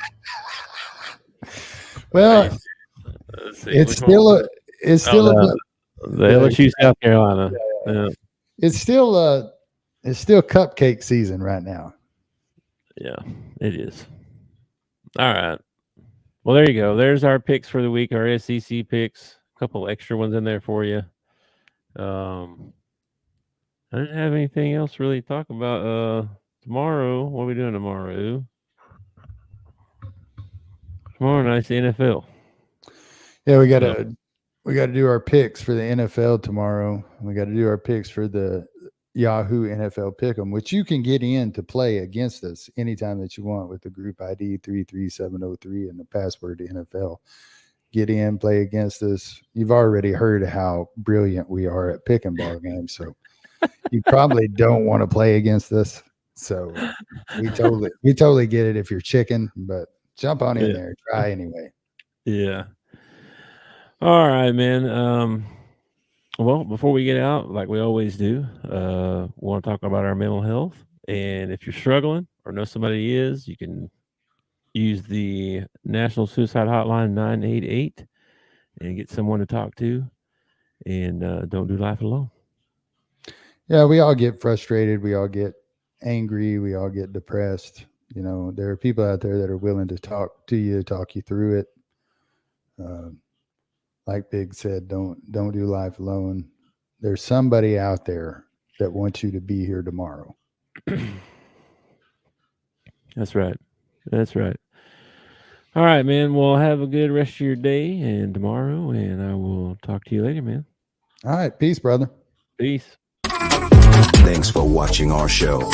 Speaker 4: Well, it's still the
Speaker 3: LSU South Carolina. Yeah.
Speaker 4: It's still cupcake season right now.
Speaker 3: Yeah, it is. All right. Well, there you go. There's our picks for the week, our SEC picks. A couple extra ones in there for you. I didn't have anything else really to talk about. Tomorrow, what are we doing tomorrow? Tomorrow night's the NFL.
Speaker 4: Yeah, we gotta do our picks for the NFL tomorrow. We got to do our picks for the Yahoo NFL Pick'em, which you can get in to play against us anytime that you want with the group ID 33703 and the password NFL. Get in, play against us. You've already heard how brilliant we are at picking ball games, so you probably don't want to play against us. So we totally get it if you're chicken, but jump on in there, try anyway.
Speaker 3: Yeah. All right, man. Well, before we get out, like we always do, we want to talk about our mental health. And if you're struggling or know somebody is, you can use the National Suicide Hotline 988 and get someone to talk to. And don't do life alone.
Speaker 4: Yeah, we all get frustrated. We all get angry. We all get depressed. You know, there are people out there that are willing to talk to you, talk you through it. Like Big said, don't do life alone. There's somebody out there that wants you to be here tomorrow.
Speaker 3: That's right. That's right. All right, man. Well, have a good rest of your day and tomorrow, and I will talk to you later, man.
Speaker 4: All right. Peace, brother.
Speaker 3: Peace.
Speaker 5: Thanks for watching our show.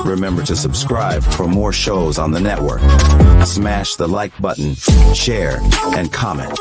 Speaker 5: Remember to subscribe for more shows on the network. Smash the like button, share, and comment.